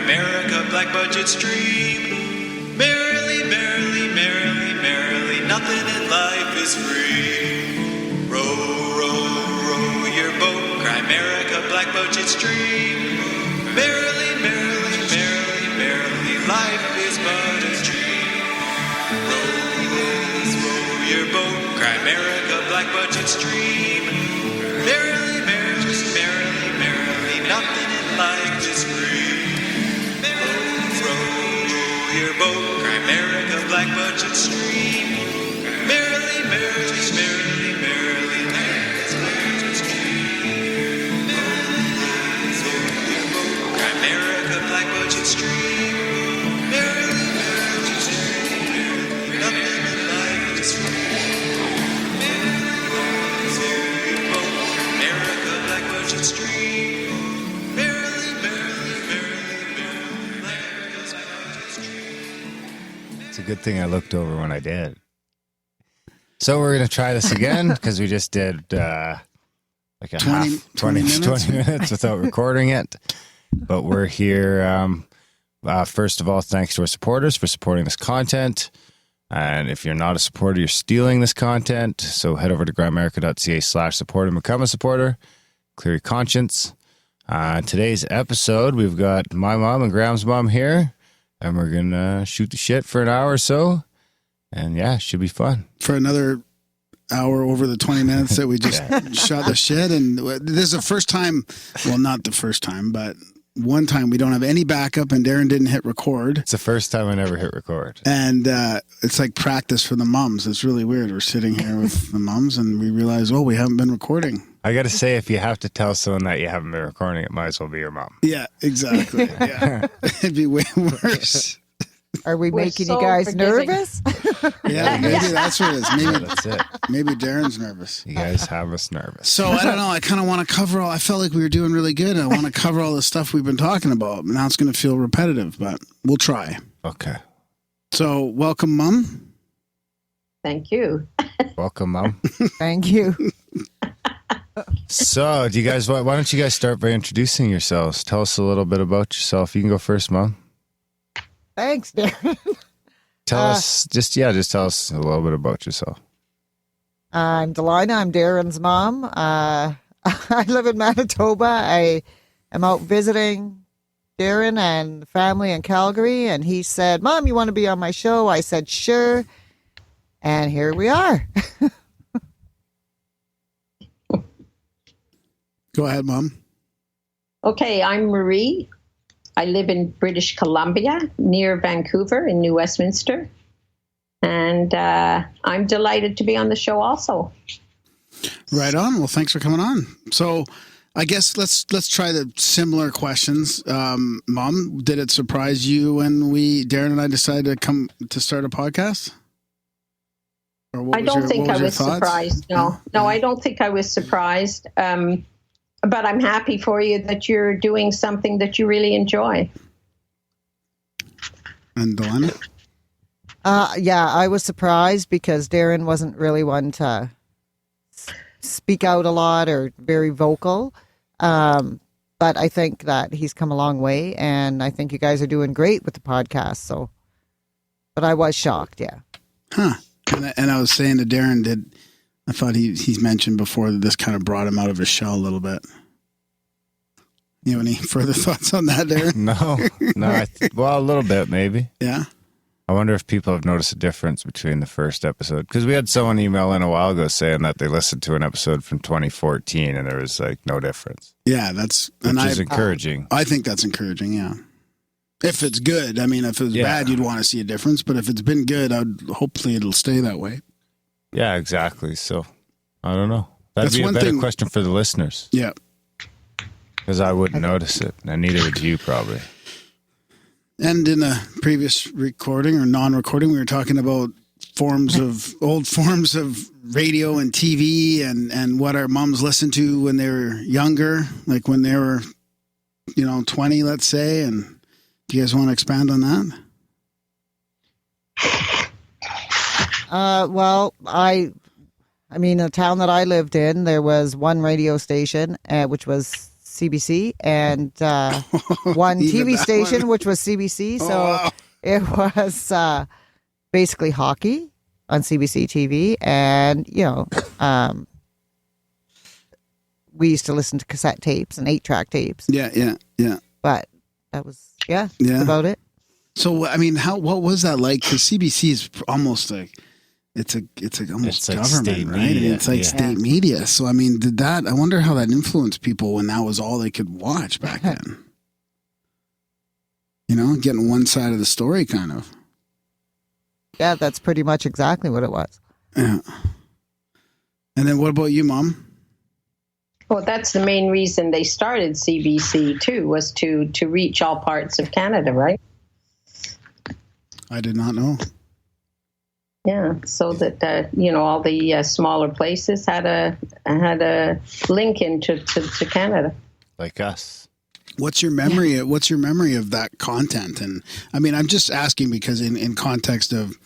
Grimerica, black budget stream. Merrily, merrily, merrily, merrily, nothing in life is free. Row, row, row your boat, Grimerica, black budget stream. Merrily, merrily, merrily, merrily, life is but a dream. Row, row, row your boat, Grimerica, black budget stream. Merrily, merrily, merrily, merrily, nothing in life is free. Row, row, row your boat, Grimerica, black budget stream. Merrily, merrily, merrily, merrily, life is but a dream. Row, row your boat, Grimerica, black budget stream. Merrily, merrily, merrily, merrily, nothing in life is free. Stream. Merrily, merrily, merrily, merrily, life is but a dream. It's a good thing I looked over when I did. So we're going to try this again because we just did like a 20 minutes without recording it. But we're here. First of all, thanks to our supporters for supporting this content. And if you're not a supporter, you're stealing this content. So head over to grimerica.ca/support and become a supporter. Clear your conscience. Today's episode, we've got my mom and Graham's mom here, and we're going to shoot the shit for an hour or so. And yeah, it should be fun. For another hour over the 20 minutes that we just shot the shit. And this is the first time, well, not the first time, but one time we don't have any backup and Darren didn't hit record. It's the first time I never hit record. And it's like practice for the mums. It's really weird. We're sitting here with the mums and we realize, oh, we haven't been recording. I got to say, if you have to tell someone that you haven't been recording, it might as well be your mom. Yeah, exactly. Yeah. It'd be way worse. Are we making you guys nervous? Yeah, maybe that's what it is. Maybe That's it. Maybe Darren's nervous. You guys have us nervous. So I don't know. I kind of want to cover all. I felt like we were doing really good. And I want to cover all the stuff we've been talking about. Now it's going to feel repetitive, but we'll try. Okay. So welcome, Mom. Thank you. Welcome, Mom. Thank you. So, do you guys? Why don't you guys start by introducing yourselves? Tell us a little bit about yourself. You can go first, Mom. Thanks, Darren. Tell us, just tell us a little bit about yourself. I'm Delina. I'm Darren's mom. I live in Manitoba. I am out visiting Darren and family in Calgary, and he said, "Mom, you want to be on my show?" I said, "Sure," and here we are. Go ahead, Mom. Okay, I'm Marie. I live in British Columbia, near Vancouver in New Westminster. And I'm delighted to be on the show also. Right on. Well, thanks for coming on. So I guess let's try the similar questions. Mom, did it surprise you when Darren and I decided to start a podcast? Or what I don't think I was surprised. No, I don't think I was surprised. But I'm happy for you that you're doing something that you really enjoy. And Delina? Yeah, I was surprised because Darren wasn't really one to speak out a lot or very vocal. But I think that he's come a long way, and I think you guys are doing great with the podcast. So, but I was shocked, yeah. Huh. And I was saying to Darren, I thought he's mentioned before that this kind of brought him out of his shell a little bit. You have any further thoughts on that, Darren? No. Well, a little bit, maybe. Yeah. I wonder if people have noticed a difference between the first episode. Because we had someone email in a while ago saying that they listened to an episode from 2014 and there was like no difference. Yeah, which is encouraging. I think that's encouraging, yeah. If it's good. I mean, if it was bad, you'd want to see a difference. But if it's been good, hopefully it'll stay that way. Yeah, exactly. So, I don't know. That'd be a better question for the listeners. Yeah. Because I wouldn't notice it, and neither would you probably. And in a previous recording or non-recording, we were talking about old forms of radio and TV and what our moms listened to when they were younger, like when they were, 20, let's say. And do you guys want to expand on that? Well, I mean, the town that I lived in, there was one radio station, which was CBC and one Even TV that station, one? which was CBC. Oh, So wow. it was basically hockey on CBC TV. And, we used to listen to cassette tapes and 8-track tapes. Yeah. But that was, Yeah. that's about it. So, I mean, what was that like? Because CBC is almost like, it's almost It's like government, state right? media, It's like yeah. state media. So, I mean, I wonder how that influenced people when that was all they could watch back then. Getting one side of the story, kind of. Yeah, that's pretty much exactly what it was. Yeah. And then what about you, Mom? Well, that's the main reason they started CBC too, was to reach all parts of Canada, right? I did not know. Yeah, so that all the smaller places had a link into to Canada. Like us. What's your memory? What's your memory of that content? And I mean, I'm just asking because in context of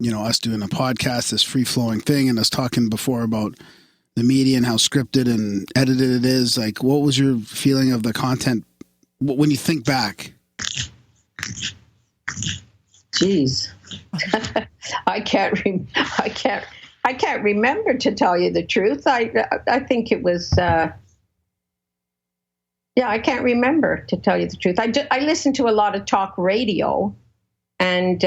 us doing a podcast, this free flowing thing, and us talking before about the media and how scripted and edited it is. Like, what was your feeling of the content when you think back? Jeez, I can't remember, to tell you the truth. I think it was. I can't remember, to tell you the truth. I listened to a lot of talk radio, and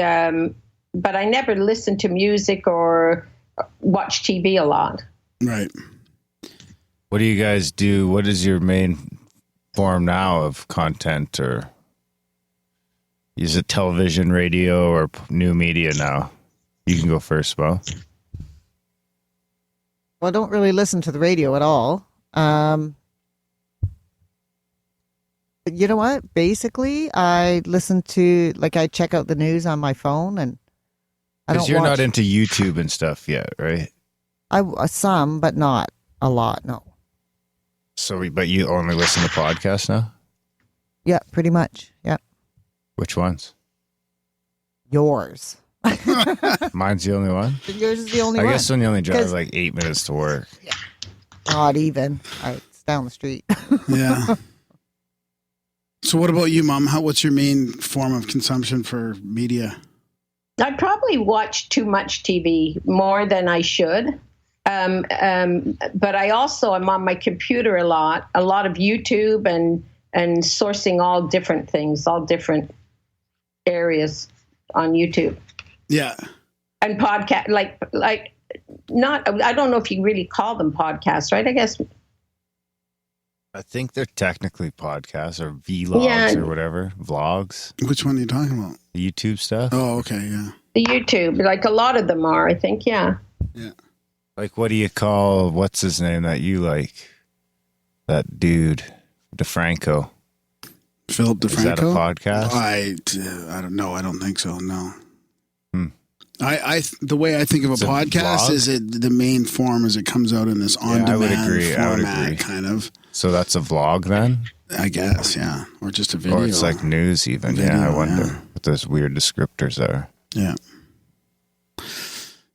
but I never listened to music or watch TV a lot. Right. What do you guys do? What is your main form now of content, or is it television, radio, or new media now? You can go first, Bo. Well, I don't really listen to the radio at all. But you know what? Basically, I listen to, I check out the news on my phone, and I don't Because you're watch. not into YouTube and stuff yet, right? Some, but not a lot, no. So, but you only listen to podcasts now? Yeah, pretty much. Yeah. Which ones? Yours. Mine's the only one? Yours is the only I one. guess when you only drive 'Cause- like 8 minutes to work. Not even. It's down the street. Yeah. So what about you, Mom? What's your main form of consumption for media? I probably watch too much TV, more than I should. But I also am on my computer a lot of YouTube and sourcing all different things, all different areas on YouTube. Yeah. And podcast, not, I don't know if you really call them podcasts, right? I guess. I think they're technically podcasts or vlogs Yeah. or whatever. Vlogs. Which one are you talking about? The YouTube stuff. Oh, okay. Yeah. The YouTube, a lot of them are, I think, yeah. Yeah. Like, what do you call, what's his name that you like? That dude, DeFranco. Philip DeFranco? Is that a podcast? I don't know. I don't think so. No. Hmm. The way I think of a It's a podcast vlog? is the main form is it comes out in this on-demand I would agree. format, kind of. So that's a vlog then? I guess, yeah, or just a video. Or it's like news even. Video, I wonder yeah. what those weird descriptors are. Yeah.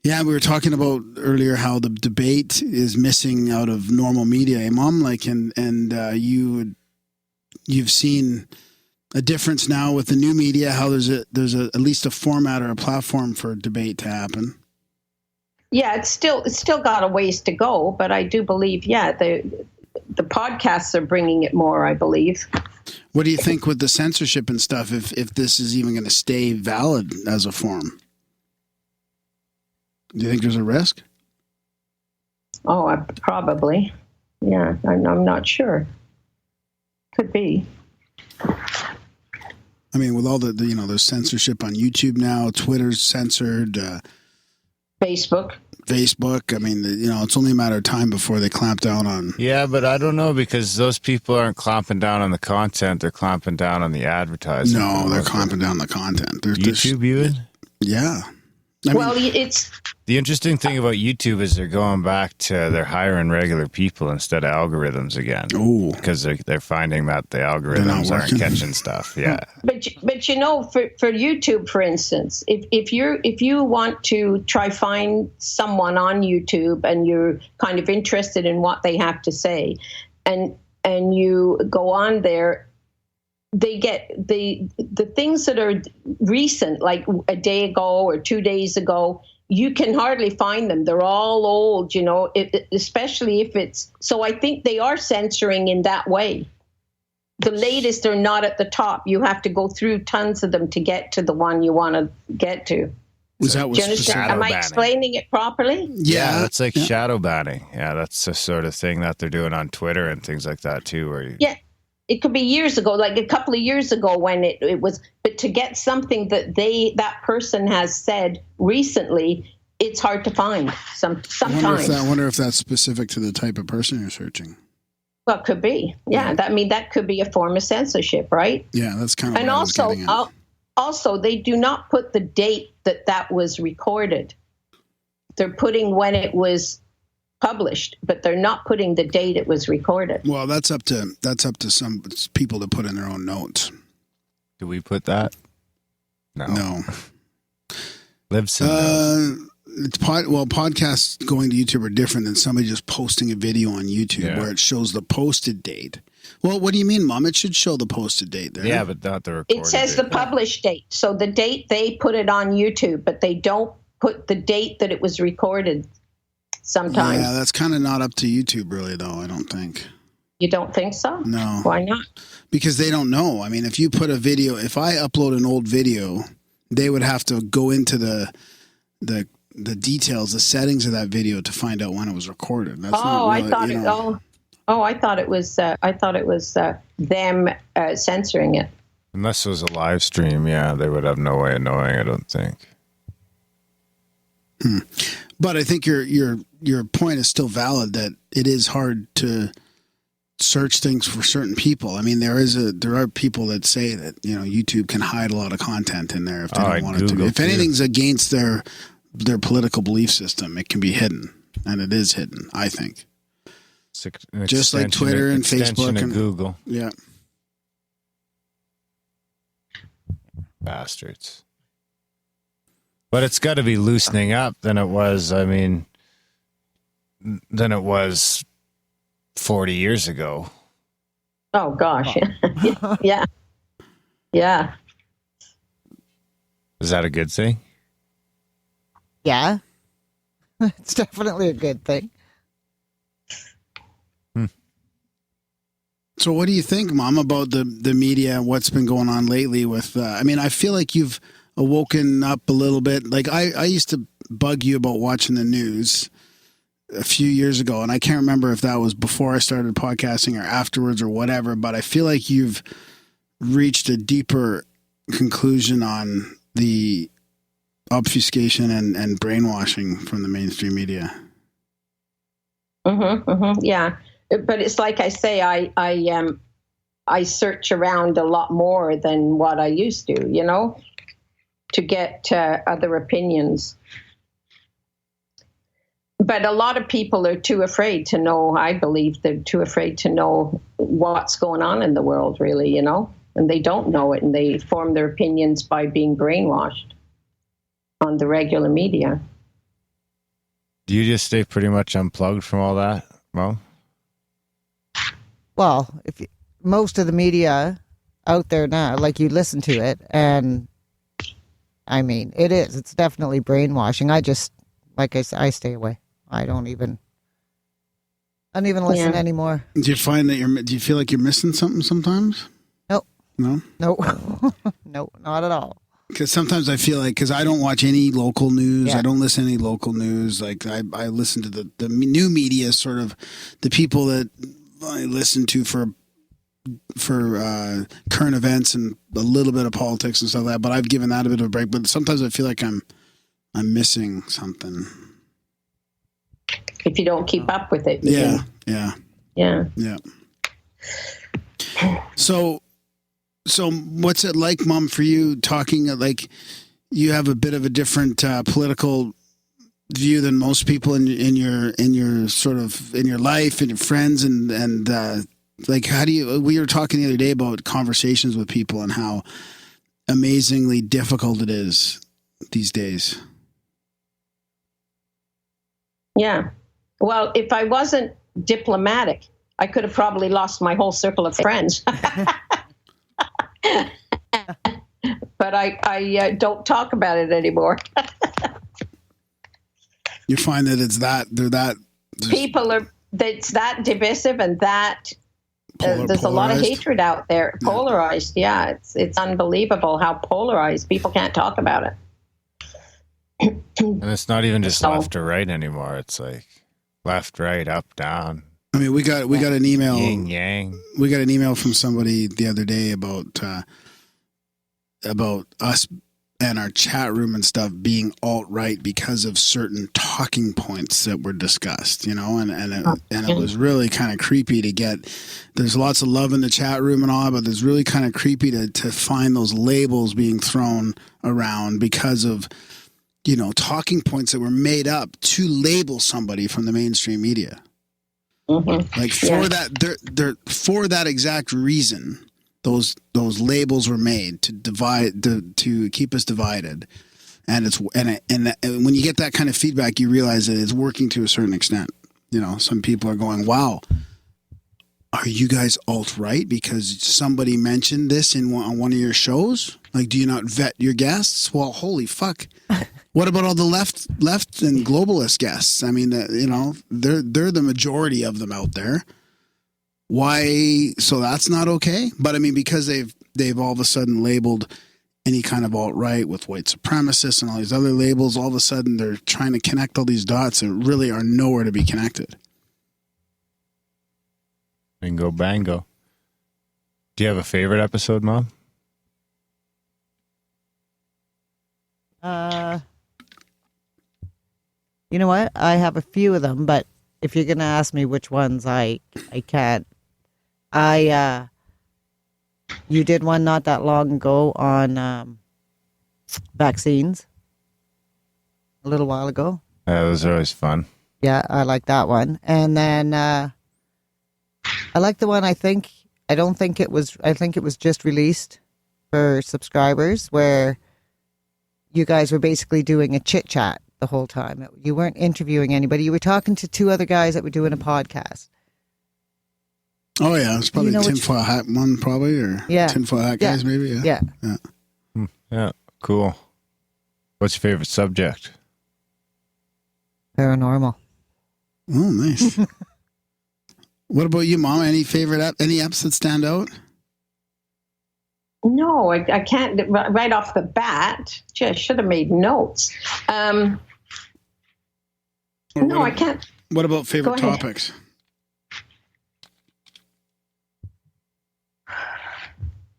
Yeah, we were talking about earlier how the debate is missing out of normal media. Hey, Mom, you've seen a difference now with the new media. How there's at least a format or a platform for debate to happen. Yeah, it's still got a ways to go, but I do believe, the podcasts are bringing it more, I believe. What do you think with the censorship and stuff? If this is even going to stay valid as a form, do you think there's a risk? Oh, probably. Yeah, I'm not sure. Could be. I mean, with all there's censorship on YouTube now. Twitter's censored. Facebook. I mean, it's only a matter of time before they clamp down on. Yeah, but I don't know because those people aren't clamping down on the content. They're clamping down on the advertising. No, they're clamping down on the content. YouTube even? Yeah. It's The interesting thing about YouTube is they're going back to they're hiring regular people instead of algorithms again. Oh, Because they're finding that the algorithms aren't working. catching stuff. Yeah. but for YouTube, for instance, if you want to try find someone on YouTube and you're kind of interested in what they have to say, and and you go on there, they get the things that are recent, like a day ago or 2 days ago, you can hardly find them. They're all old, you know, especially if it's, so I think they are censoring in that way. The latest are not at the top. You have to go through tons of them to get to the one you want to get to. Was that Do you understand? Am I explaining it properly? Yeah, that's like shadow banning. Yeah, that's the sort of thing that they're doing on Twitter and things like that too. Where yeah, it could be years ago, like a couple of years ago when it was. But to get something that that person has said recently, it's hard to find. Sometimes. I wonder if that's specific to the type of person you're searching. Well, it could be. Yeah, that could be a form of censorship, right? Yeah, that's kind of. And also, they do not put the date that was recorded. They're putting when it was published, but they're not putting the date it was recorded. Well, that's up to some people to put in their own notes. Do we put that? No. Libsyn knows. Podcasts going to YouTube are different than somebody just posting a video on YouTube where it shows the posted date. Well, what do you mean, Mom? It should show the posted date there. Yeah, but not the recorded It says date. the published date. So the date, they put it on YouTube, but they don't put the date that it was recorded sometimes. Yeah, that's kind of not up to YouTube, really, though, I don't think. You don't think so? No. Why not? Because they don't know. I mean, if you put a video, if I upload an old video, they would have to go into the details, the settings of that video to find out when it was recorded. That's I thought it was them censoring it. Unless it was a live stream, they would have no way of knowing, I don't think. But I think your point is still valid that it is hard to search things for certain people. I mean, there are people that say that, you know, YouTube can hide a lot of content in there if they don't want it to be. If anything's against their political belief system, it can be hidden, and it is hidden, I think. Just like Twitter and Facebook and Google. Yeah. Bastards. But it's got to be loosening up than it was, 40 years ago. Oh, gosh. Yeah. Yeah. Is that a good thing? Yeah. It's definitely a good thing. So what do you think, Mom, about the media and what's been going on lately with, I feel like you've awoken up a little bit. Like I used to bug you about watching the news a few years ago, and I can't remember if that was before I started podcasting or afterwards or whatever, but I feel like you've reached a deeper conclusion on the obfuscation and brainwashing from the mainstream media. Yeah. But it's like I say, I search around a lot more than what I used to, you know, to get other opinions. But a lot of people are too afraid to know. I believe they're too afraid to know what's going on in the world, really, you know, and they don't know it, and they form their opinions by being brainwashed on the regular media. Do you just stay pretty much unplugged from all that, Mo? Well, most of the media out there now, like, you listen to it, and it's definitely brainwashing. I just, like I said, I stay away. I don't even listen anymore. Do you find that do you feel like you're missing something sometimes? No, not at all. Because sometimes I feel like, because I don't watch any local news, I don't listen to any local news. Like I listen to the new media, sort of the people that I listen to for current events and a little bit of politics and stuff like that. But I've given that a bit of a break. But sometimes I feel like I'm missing something. If you don't keep up with it. Yeah. So what's it like, Mom, for you talking, like, you have a bit of a different political view than most people in your sort of, in your life and your friends and like, how do you, we were talking the other day about conversations with people and how amazingly difficult it is these days. Yeah. Well, if I wasn't diplomatic, I could have probably lost my whole circle of friends. But I don't talk about it anymore. You find that it's that divisive and that there's a lot of hatred out there. Polarized, yeah. It's unbelievable how polarized. People can't talk about it. And it's not even just left or right anymore. It's like left, right, up, down. I mean, we got an email. Yin yang. We got an email from somebody the other day about us and our chat room and stuff being alt-right because of certain talking points that were discussed, you know, and it was really kind of creepy to get. There's lots of love in the chat room and all, but it's really kind of creepy to find those labels being thrown around because of, you know, talking points that were made up to label somebody from the mainstream media. Mm-hmm. Like for that exact reason, those labels were made to divide, to keep us divided, and when you get that kind of feedback, you realize that it's working to a certain extent. You know, some people are going, "Wow, are you guys alt-right because somebody mentioned this on one of your shows? Like, do you not vet your guests? Well, holy fuck." What about all the left and globalist guests? I mean, you know, they're the majority of them out there. Why? So that's not okay. But I mean, because they've all of a sudden labeled any kind of alt-right with white supremacists and all these other labels. All of a sudden, they're trying to connect all these dots that really are nowhere to be connected. Bingo, bango. Do you have a favorite episode, Mom? You know what? I have a few of them, but if you're going to ask me which ones, I can't. You did one not that long ago on vaccines. A little while ago. Those are always fun. Yeah, I like that one. And then I like the one I think it was just released for subscribers where you guys were basically doing a chit chat the whole time. You weren't interviewing anybody. You were talking to two other guys that were doing a podcast. Oh yeah, it's probably tinfoil hat one, probably, or tinfoil hat guys, maybe. Yeah. Yeah, cool. What's your favorite subject? Paranormal. Oh, nice. What about you, Mom? Any favorite any apps that stand out? No, I can't right off the bat. Gee, I should have made notes. I can't. What about favorite topics?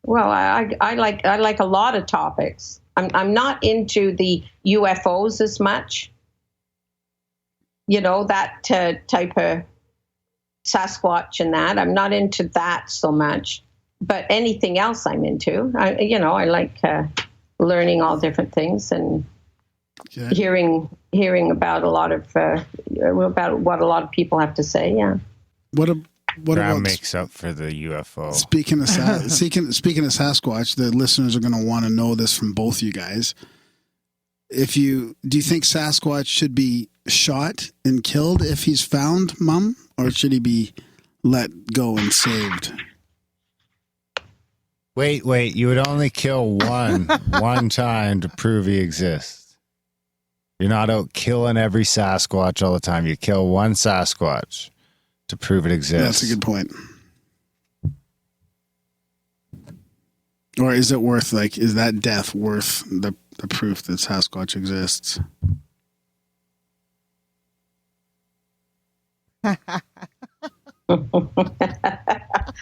Well, I like a lot of topics. I'm not into the UFOs as much. You know, that type of Sasquatch and that. I'm not into that so much. But anything else I'm into. I like learning all different things and hearing about a lot of about what a lot of people have to say. Yeah. What about makes up for the UFO? Speaking of Sasquatch, the listeners are going to want to know this from both you guys. Do you think Sasquatch should be shot and killed if he's found, Mom, or should he be let go and saved? Wait, you would only kill one time to prove he exists. You're not out killing every Sasquatch all the time. You kill one Sasquatch to prove it exists. That's a good point. Or is it worth, is that death worth the proof that Sasquatch exists?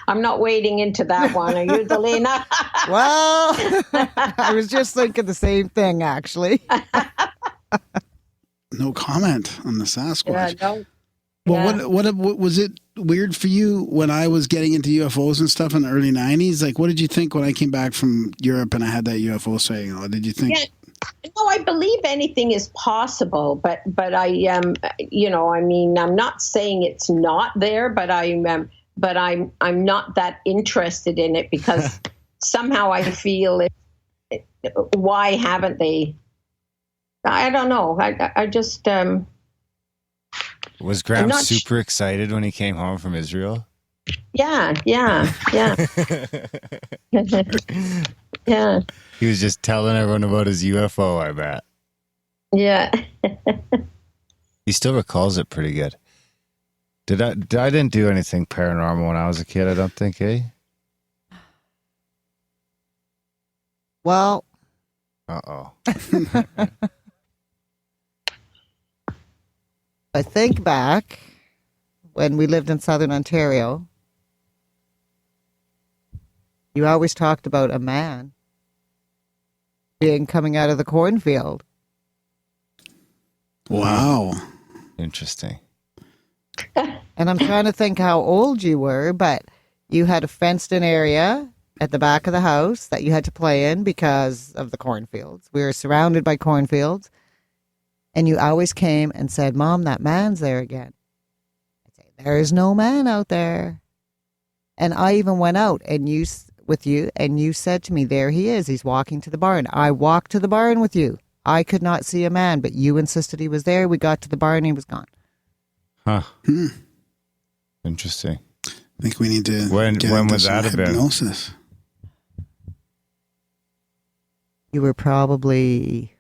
I'm not wading into that one. Are you, Delina? Well, I was just thinking the same thing, actually. No comment on the Sasquatch. Yeah, no. Well, what was it weird for you when I was getting into UFOs and stuff in the early 90s? Like, what did you think when I came back from Europe and I had that UFO sighting? Did you think? Yeah. No, I believe anything is possible, but I I'm not saying it's not there, but I'm not that interested in it because somehow I feel why haven't they? I don't know. I just was Graham super excited when he came home from Israel? Yeah. Yeah. He was just telling everyone about his UFO, I bet. Yeah. He still recalls it pretty good. I didn't do anything paranormal when I was a kid, I don't think, eh? Well, Uh-oh. I think back when we lived in Southern Ontario, you always talked about a man coming out of the cornfield. Wow. Interesting. And I'm trying to think how old you were, but you had a fenced-in area at the back of the house that you had to play in because of the cornfields. We were surrounded by cornfields. And you always came and said, Mom, that man's there again. I'd say, there's no man out there. And I even went out with you, and you said to me, there he is. He's walking to the barn. I walked to the barn with you. I could not see a man, but you insisted he was there. We got to the barn and he was gone. Huh. Interesting. I think we need to When get would into that some have been? hypnosis. You were probably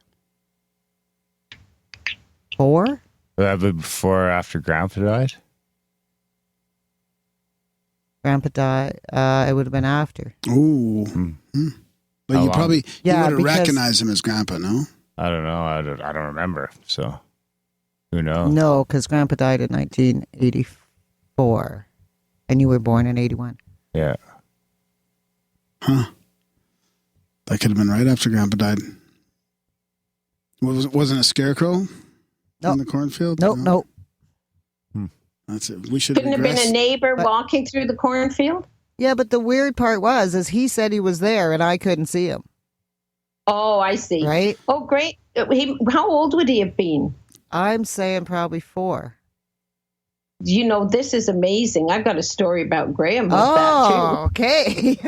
4? Would that be before or after Grandpa died? Grandpa died. It would have been after. Ooh. But How you long? probably you Yeah, would have because- recognized him as Grandpa, no? I don't know. I don't remember. So, who knows? No, because Grandpa died in 1984. And you were born in 81. Yeah. Huh. That could have been right after Grandpa died. Wasn't a scarecrow Nope. in the cornfield? Nope, No? nope. That's it. We should Couldn't have been regress. a neighbor But- walking through the cornfield? Yeah, but the weird part is he said he was there and I couldn't see him, Oh, I see. right? Oh, great. How old would he have been? I'm saying probably 4. You know, this is amazing. I've got a story about Graham about that, too. Okay.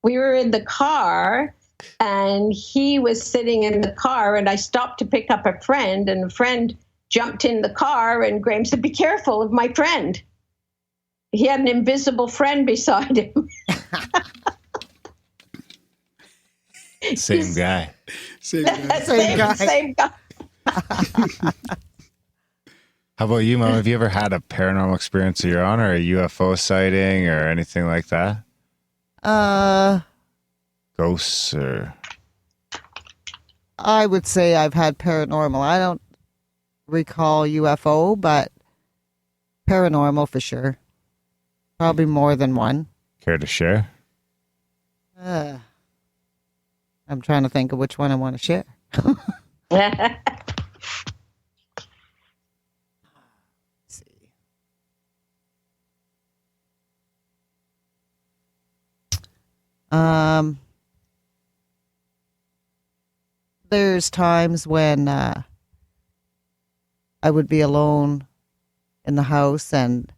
We were in the car and he was sitting in the car and I stopped to pick up a friend and a friend jumped in the car and Graham said, be careful of my friend. He had an invisible friend beside him. Same guy. Same guy. Same guy. How about you, Mom? Have you ever had a paranormal experience of your own, or a UFO sighting, or anything like that? Ghosts, or I would say I've had paranormal. I don't recall UFO, but paranormal for sure. Probably more than one. care to share? I'm trying to think of which one I want to share. There's times when I would be alone in the house and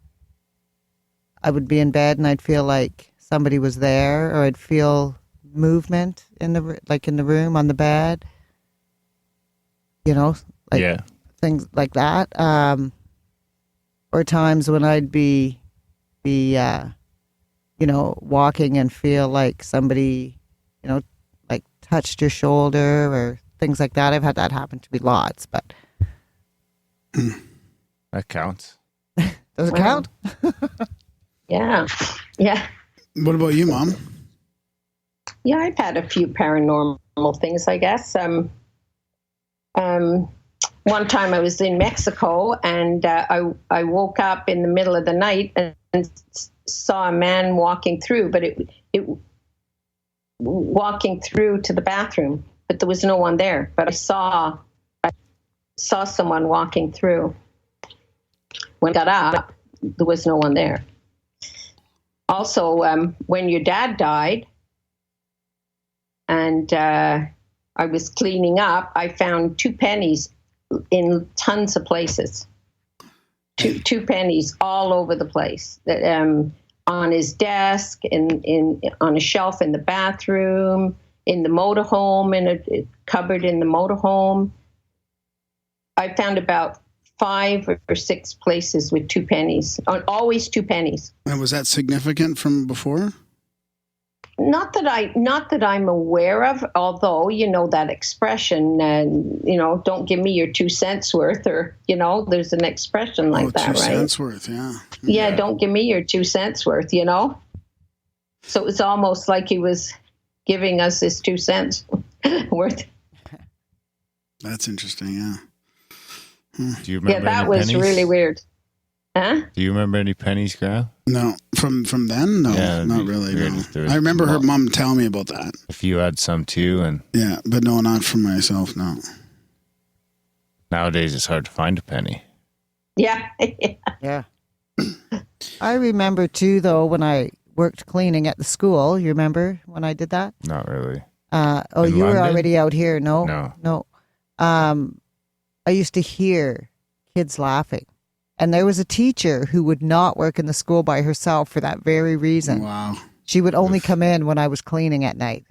I would be in bed and I'd feel like somebody was there, or I'd feel movement in the room on the bed. You know, like Yeah. things like that. Or times when I'd be walking and feel like somebody, like touched your shoulder or things like that. I've had that happen to me lots, but That counts. does it count? Yeah. What about you, Mom? Yeah, I've had a few paranormal things, I guess. One time I was in Mexico and I woke up in the middle of the night and saw a man walking through, but it walking through to the bathroom, but there was no one there. But I saw someone walking through. When I got up, there was no one there. Also, when your dad died, and I was cleaning up, I found 2 pennies in tons of places. Two pennies all over the place. On his desk, on a shelf in the bathroom, in the motorhome, in a cupboard in the motorhome. I found about 5 or 6 places with 2 pennies. Always 2 pennies. And was that significant from before? Not that I'm aware of, although, you know, that expression, you know, don't give me your 2 cents worth, or, you know, there's an expression like that, right? 2 cents worth, yeah. Yeah, don't give me your 2 cents worth, you know? So it's almost like he was giving us his 2 cents worth. That's interesting, yeah. Do you remember that any was pennies? really weird. Huh? Do you remember any pennies, Graham? No, from then? No, Yeah, not really, weird no. if there was I remember her mom telling me about that. If you had some too, and Yeah, but no, not for myself, no. nowadays it's hard to find a penny. Yeah. Yeah. I remember too, though, when I worked cleaning at the school. You remember when I did that? Not really. Oh, In you were London? already out here. No. No. I used to hear kids laughing. And there was a teacher who would not work in the school by herself for that very reason. Wow. She would only come in when I was cleaning at night.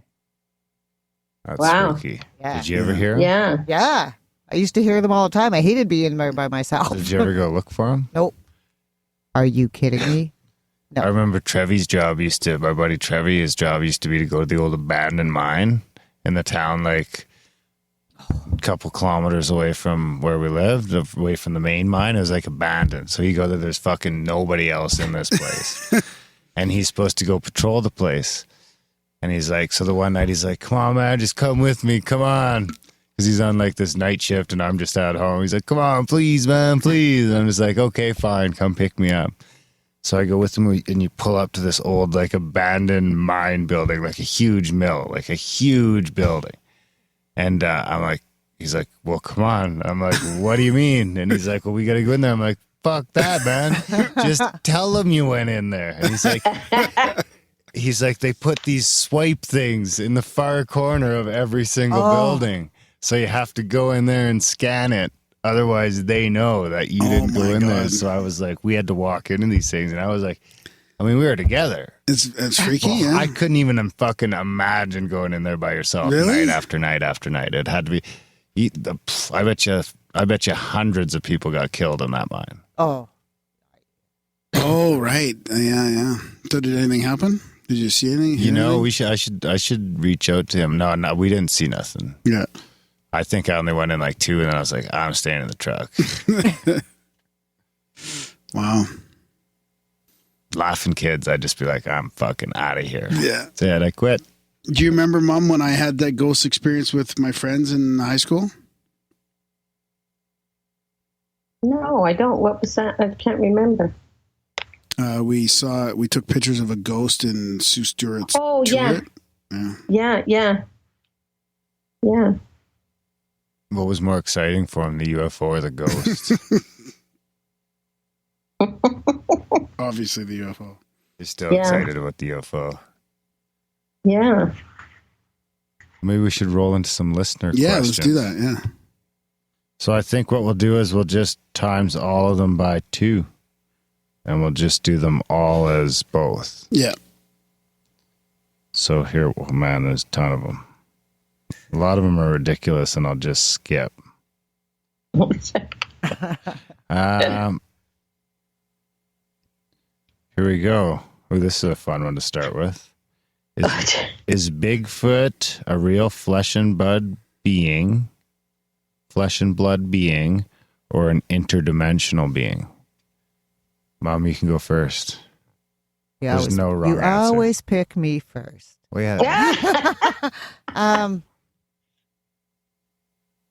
That's Wow. spooky. Yeah. Did you ever hear 'em? Yeah. Yeah. I used to hear them all the time. I hated being there by myself. Did you ever go look for them? Nope. Are you kidding me? No. I remember Trevi's job my buddy Trevi, his job used to be to go to the old abandoned mine in the town, like a couple kilometers away from where we lived, away from the main mine. It was like abandoned. So you go there, there's fucking nobody else in this place. And he's supposed to go patrol the place. And he's like, so the one night he's like, come on, man, just come with me. Come on. Because he's on like this night shift and I'm just at home. He's like, come on, please, man, please. And I'm just like, okay, fine, come pick me up. So I go with him and you pull up to this old like abandoned mine building, like a huge mill, like a huge building. And I'm like, he's like, well, come on. I'm like, what do you mean? And he's like, well, we got to go in there. I'm like, fuck that, man. Just tell them you went in there. And he's like, they put these swipe things in the far corner of every single building. So you have to go in there and scan it. Otherwise, they know that you didn't go in there. So I was like, we had to walk into these things. And I was like, I mean, we were together. It's freaky, Well, yeah. I couldn't even fucking imagine going in there by yourself Really? night after night after night. It had to be, I bet you hundreds of people got killed in that mine. Oh. Oh, right. Yeah. So did anything happen? Did you see anything? You know, anything? I should reach out to him. No, we didn't see nothing. Yeah. I think I only went in like 2 and then I was like, I'm staying in the truck. Wow. Laughing kids, I'd just be like, I'm fucking out of here. Yeah. So yeah, I quit. Do you remember, Mom, when I had that ghost experience with my friends in high school? No, I don't. What was that? I can't remember. We took pictures of a ghost in Sue Stewart's Oh, yeah. turret. Yeah. What was more exciting for him, the UFO or the ghost? Obviously the UFO. You're still Yeah. excited about the UFO. Yeah. Maybe we should roll into some listener Yeah, questions. let's do that. Yeah. So I think what we'll do is we'll just times all of them by 2. And we'll just do them all as both. Yeah. So here, oh man, there's a ton of them. A lot of them are ridiculous, and I'll just skip. Here we go. Oh, this is a fun one to start with. Is Bigfoot a real flesh and blood being, or an interdimensional being? Mom, you can go first. There's no wrong You answer. always pick me first. Well, yeah.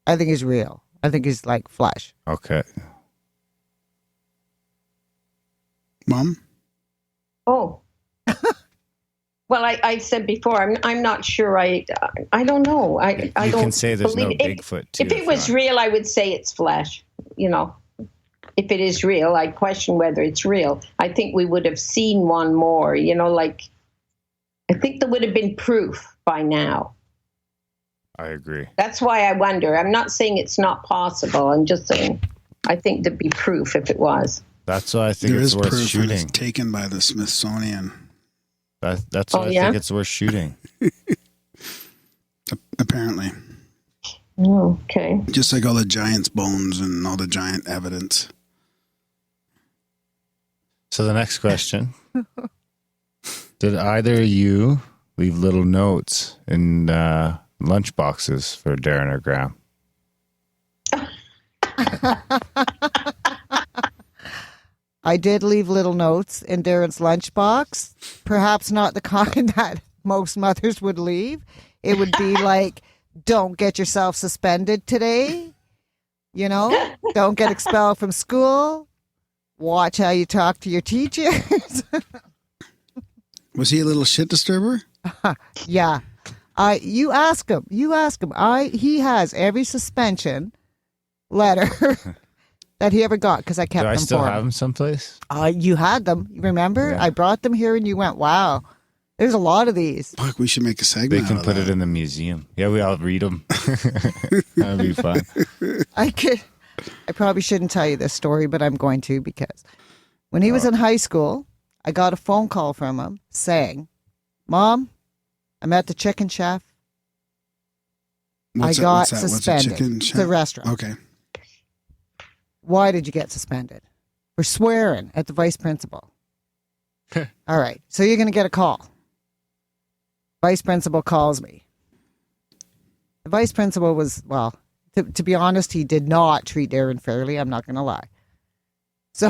I think he's real. I think he's like flesh. Okay. Mom? Oh. Well, I said before, I'm not sure. I don't know. I You don't can say there's no believe Bigfoot, too. If it was you want. real, I would say it's flesh. You know, if it is real, I question whether it's real. I think we would have seen one more. You know, like I think there would have been proof by now. I agree. That's why I wonder. I'm not saying it's not possible. I'm just saying I think there'd be proof if it was. That's why I think There it's is worth proof, and shooting. it's taken by the Smithsonian. That's why I think it's worth shooting. Apparently. Okay. Just like all the giant's bones and all the giant evidence. So the next question. Did either of you leave little notes in lunch boxes for Darren or Graham? I did leave little notes in Darren's lunchbox. Perhaps not the kind that most mothers would leave. It would be like, don't get yourself suspended today. You know, don't get expelled from school. Watch how you talk to your teachers. Was he a little shit disturber? Yeah. You ask him. He has every suspension letter that he ever got because I kept Do I them still for have him. them someplace? You had them. You remember? Yeah. I brought them here and you went, wow, there's a lot of these. Fuck, we should make a segment. They can out of put that. it in the museum. Yeah, we all read them. That'd be fun. I probably shouldn't tell you this story, but I'm going to because when he was in high school, I got a phone call from him saying, Mom, I'm at the Chicken Chef. What's I got What's suspended. a chicken It's a restaurant. Okay. Why did you get suspended? For swearing at the vice principal. All right. So you're going to get a call. Vice principal calls me. The vice principal was, well, to be honest, he did not treat Darren fairly. I'm not going to lie. So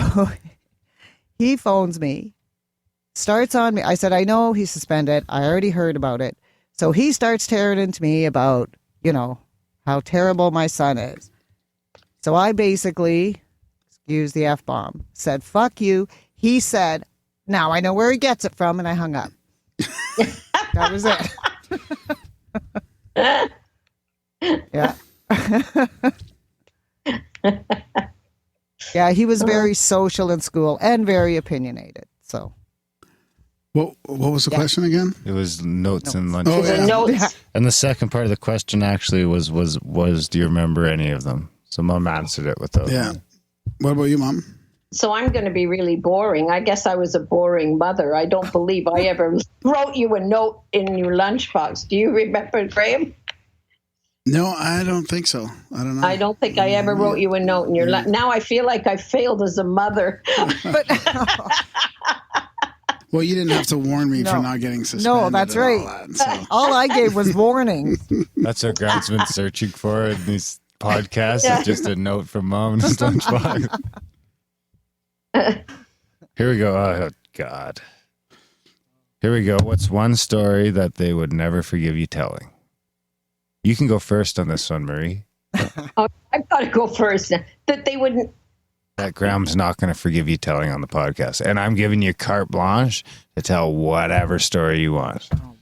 he phones me, starts on me. I said, I know he's suspended. I already heard about it. So he starts tearing into me about, you know, how terrible my son is. So I basically, excuse the F-bomb, said, fuck you. He said, now I know where he gets it from, and I hung up. That was it. Yeah. Yeah, he was very social in school and very opinionated. So What was the question again? It was notes and lunch. Oh, The yeah. notes. And the second part of the question actually was do you remember any of them? So Mom answered it with those. Yeah. What about you, Mom? So I'm going to be really boring. I guess I was a boring mother. I don't believe I ever wrote you a note in your lunchbox. Do you remember, Graham? No, I don't think so. I don't know. I don't think I ever wrote you a note in your Now I feel like I failed as a mother. Well, you didn't have to warn me for No. not getting suspended. No, that's and all right. that, so. all I gave was warning. That's what Grant's been searching for in these podcasts. Is just a note from Mom in his lunchbox. Here we go. Oh, God. Here we go. What's one story that they would never forgive you telling? You can go first on this one, Marie. Oh, I've got to go first. That they wouldn't. That Graham's not going to forgive you telling on the podcast. And I'm giving you carte blanche to tell whatever story you want. Oh,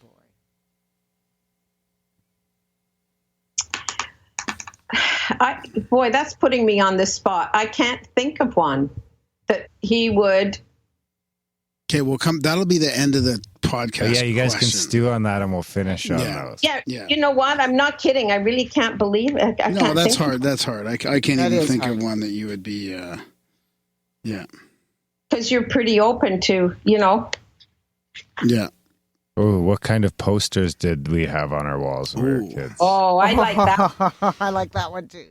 Boy, that's putting me on the spot. I can't think of one that he would. Okay, we'll come. That'll be the end of the podcast. But yeah, you guys question. can stew on that and we'll finish on Yeah. those. Yeah, Yeah. you know what? I'm not kidding. I really can't believe it. I No, can't that's think hard. That's hard. I can't That even is think hard. of one that you would be. Yeah. because you're pretty open to, you know. Yeah. Oh, what kind of posters did we have on our walls when we were Ooh. kids? Oh, I like that. I like that one too.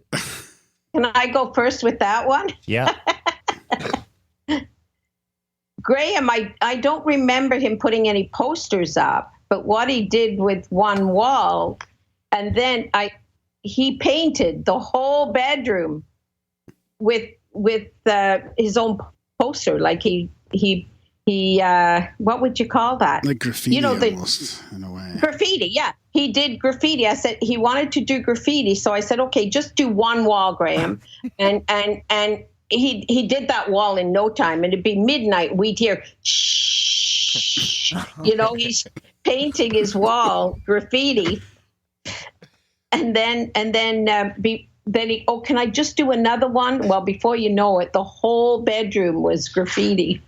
Can I go first with that one? Yeah. Graham, I don't remember him putting any posters up, but what he did with one wall, and then he painted the whole bedroom with his own poster. Like he what would you call that? Like graffiti, You know, almost in a way. Graffiti, yeah. He did graffiti. I said he wanted to do graffiti, so I said, okay, just do one wall, Graham, and he did that wall in no time, and it'd be midnight. We'd hear shh, you know, he's painting his wall graffiti, and then he, oh, can I just do another one? Well, before you know it, the whole bedroom was graffiti.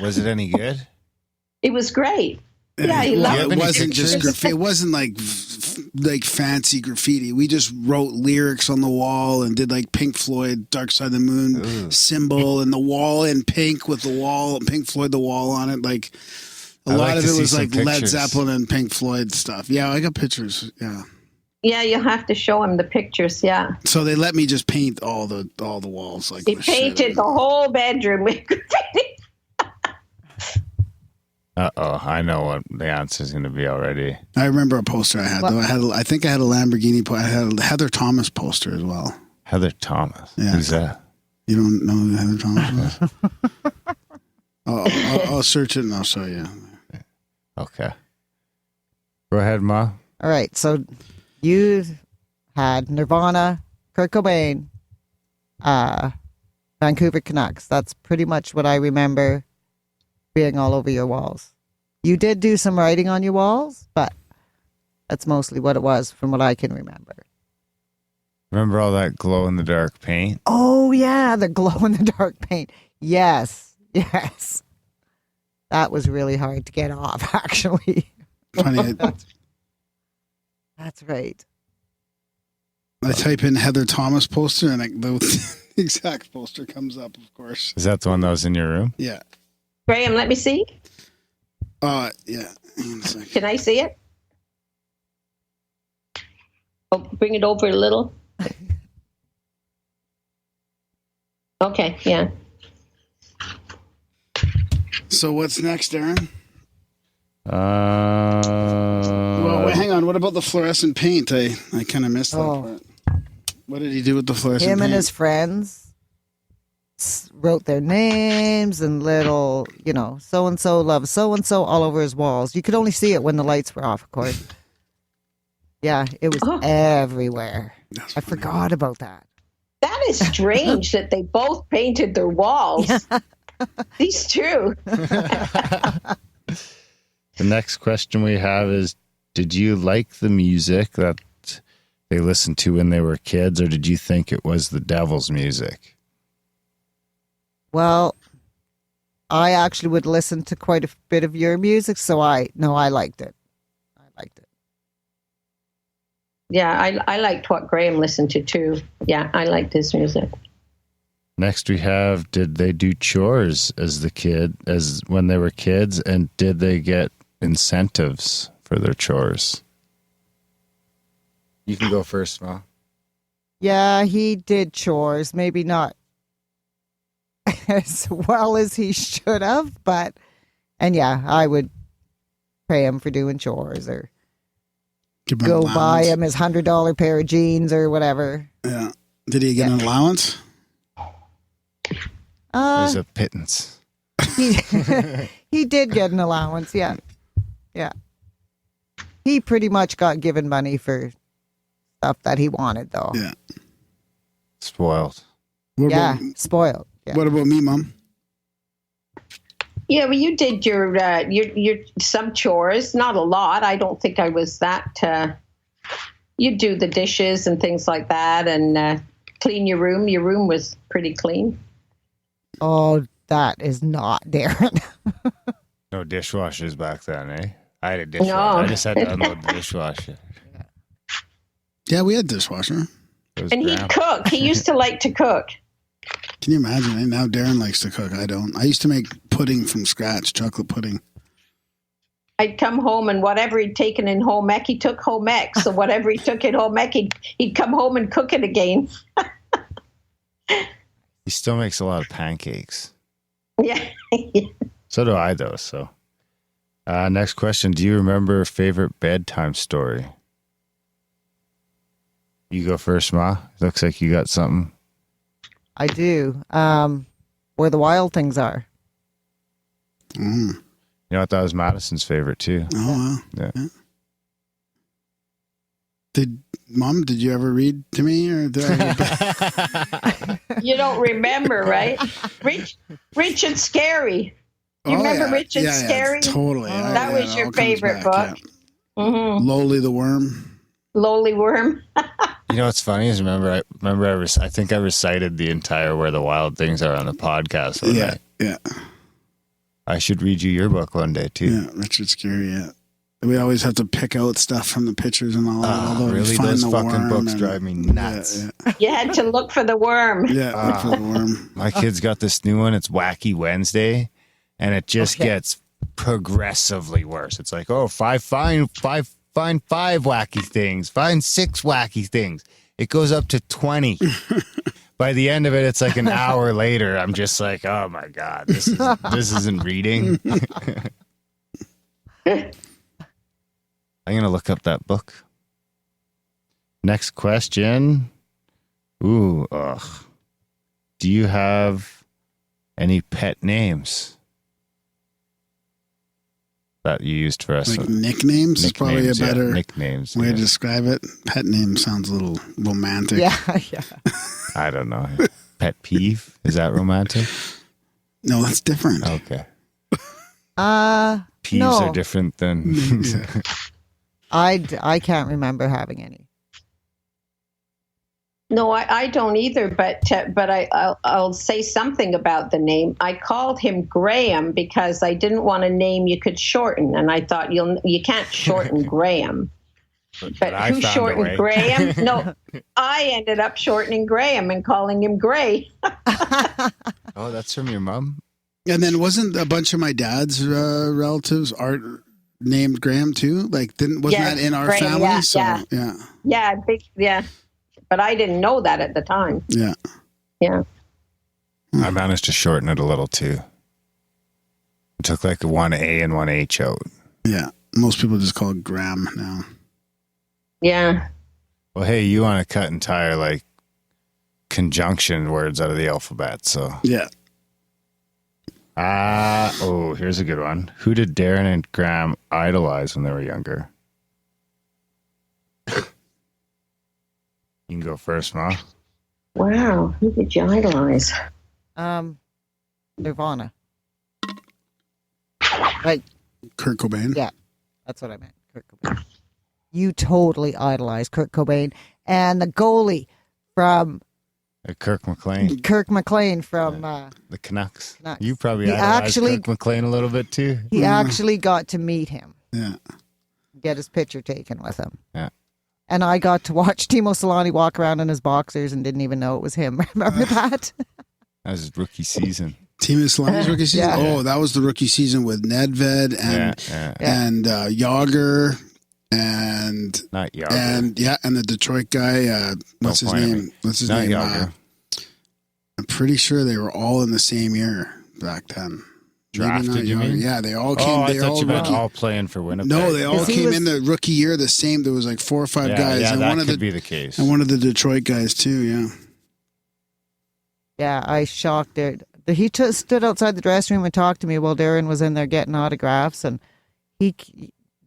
Was it any good? It was great. Yeah, he Well, loved have it any wasn't just pictures? graffiti. It wasn't like fancy graffiti. We just wrote lyrics on the wall and did like Pink Floyd "Dark Side of the Moon" Ooh. symbol and the wall in pink with the wall, Pink Floyd the wall on it. Like a I'd lot like of to it see was some like Led pictures. Zeppelin and Pink Floyd stuff. Yeah, I got pictures. Yeah, Yeah, you'll have to show him the pictures. Yeah, So they let me just paint all the walls like he with shit. painted the whole bedroom with graffiti. I know what the answer is going to be already. I remember a poster I had. Though I think I had a Lamborghini. I had a Heather Thomas poster as well. Heather Thomas. Yeah. Who's that? You don't know who Heather Thomas was? I'll search it and I'll show you. Okay. Go ahead, Ma. All right. So you had Nirvana, Kurt Cobain, Vancouver Canucks. That's pretty much what I remember being all over your walls. You did do some writing on your walls, but that's mostly what it was from what I can remember. Remember all that glow in the dark paint? Oh, yeah, the glow in the dark paint. Yes, yes. That was really hard to get off, actually. Funny, That's right. I type in Heather Thomas poster and the exact poster comes up, of course. Is that the one that was in your room? Yeah. Graham, let me see. Yeah. Hang on a second. Can I see it? Oh, bring it over a little. Okay, yeah. So what's next, Darren? Well, Well, wait, hang on. What about the fluorescent paint? I kind of missed that Oh. part. What did he do with the fluorescent Him paint? and his friends wrote their names and little, so-and-so loves so-and-so all over his walls. You could only see it when the lights were off, of course. Yeah, it was everywhere. That's I funny. forgot about that. That is strange that they both painted their walls. These two. the next question we have is, did you like the music that they listened to when they were kids, or did you think it was the devil's music? Well, I actually would listen to quite a bit of your music, so I liked it. I liked it. Yeah, I liked what Graham listened to too. Yeah, I liked his music. Next we have, did they do chores as when they were kids, and did they get incentives for their chores? You can go first, Ma. Yeah, he did chores, maybe not as well as he should have, and yeah, I would pay him for doing chores or Give him go an buy allowance. him his $100 pair of jeans or whatever. Yeah. Did he get an allowance? There's a pittance. He, he did get an allowance, yeah. Yeah. He pretty much got given money for stuff that he wanted, though. Yeah. Spoiled. What Yeah, about spoiled. Yeah. what about me, Mom? Yeah, well, you did your some chores, not a lot. I don't think I was that. You do the dishes and things like that, and clean your room. Your room was pretty clean. Oh, that is not Darren. No dishwashers back then, eh? I had a dishwasher. No. I just had to unload the dishwasher. Yeah, we had dishwasher. It was And he'd Grandpa. cook. He used to like to cook. Can you imagine? Eh? Now Darren likes to cook. I don't. I used to make pudding from scratch, chocolate pudding. I'd come home and whatever he'd taken in home ec, he took home ec. So whatever he took in home ec, he'd come home and cook it again. He still makes a lot of pancakes. Yeah. So do I, though. So, next question: do you remember a favorite bedtime story? You go first, Ma. Looks like you got something. I do. Where the wild things are. Mm. You know what? That was Madison's favorite too. Oh, wow. Yeah. Mom, did you ever read to me, or did I? You don't remember, right? Rich and Scary. You remember Rich and Scary? Totally. That was your all comes favorite book. Yeah. Mm-hmm. Lowly the Worm. Lowly Worm. You know what's funny is I think I recited the entire Where the Wild Things Are on the podcast one Yeah, night. yeah, I should read you your book one day too. yeah. Richard Scary. Yeah. We always have to pick out stuff from the pictures and all. although we Really? find Those the fucking worm books and- drive me nuts. Yeah, You had to look for the worm. yeah. Look for the worm. My kid's got this new one. It's Wacky Wednesday, and it just Okay. gets progressively worse. It's like, five find 5 wacky things, find 6 wacky things. It goes up to 20. By the end of it, it's like an hour later. I'm just like, oh my God, this isn't reading. I'm going to look up that book. Next question. Ooh, ugh. Do you have any pet names that you used for us? Like nicknames is probably a better nicknames, way to describe it. Pet name sounds a little romantic. Yeah. I don't know. Pet peeve? Is that romantic? No, that's different. Okay. Peeves no. are different than... I can't remember having any. No, I don't either. But I'll say something about the name. I called him Graham because I didn't want a name you could shorten, and I thought you can't shorten Graham. But who shortened Graham? No, I ended up shortening Graham and calling him Gray. Oh, that's from your mom? And then wasn't a bunch of my dad's relatives named Graham too? Like, wasn't that in our Graham, family? Yeah. But I didn't know that at the time. Yeah. Yeah. I managed to shorten it a little too. I took like one A and one H out. Yeah. Most people just call it Graham now. Yeah. Well, hey, you want to cut entire like conjunction words out of the alphabet, so. Yeah. Here's a good one. Who did Darren and Graham idolize when they were younger? You can go first, Ma. Wow. Who did you idolize? Nirvana. Like Kurt Cobain? Yeah, that's what I meant. Kurt Cobain. You totally idolized Kurt Cobain. And the goalie from... Kirk McLean. Kirk McLean from... the Canucks. Canucks. You probably idolized Kirk McLean a little bit too. He actually got to meet him. Yeah. Get his picture taken with him. Yeah. And I got to watch Timo Solani walk around in his boxers and didn't even know it was him. Remember that? That was his rookie season. Timo Solani's rookie season? Yeah. Oh, that was the rookie season with Nedved and Yager and... Not Yager. And the Detroit guy, what's his name? Not Yager. I'm pretty sure they were all in the same year back then. Drafted, you mean? Yeah, they all came. Oh, I thought you meant all playing for Winnipeg. No, they all came in the rookie year the same. There was like 4 or 5 guys. Yeah, and that could be the case. And one of the Detroit guys too, yeah. Yeah, I shocked it. He stood outside the dressing room and talked to me while Darren was in there getting autographs. And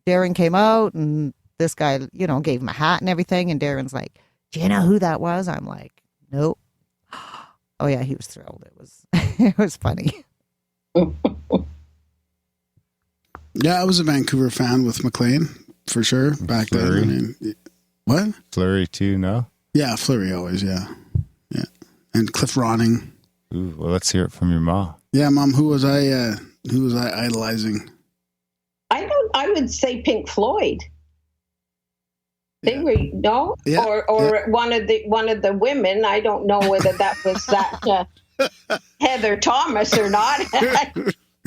Darren came out and this guy, gave him a hat and everything. And Darren's like, do you know who that was? I'm like, nope. Oh yeah, he was thrilled. It was funny. Yeah, I was a Vancouver fan with McLean for sure back Fleury. then. What? Fleury too? No. Yeah, Fleury always. Yeah. And Cliff Ronning. Ooh, well, let's hear it from your mom. Yeah, Mom. Who was I idolizing? I would say Pink Floyd. They were or one of the women. I don't know whether that was that Heather Thomas or not.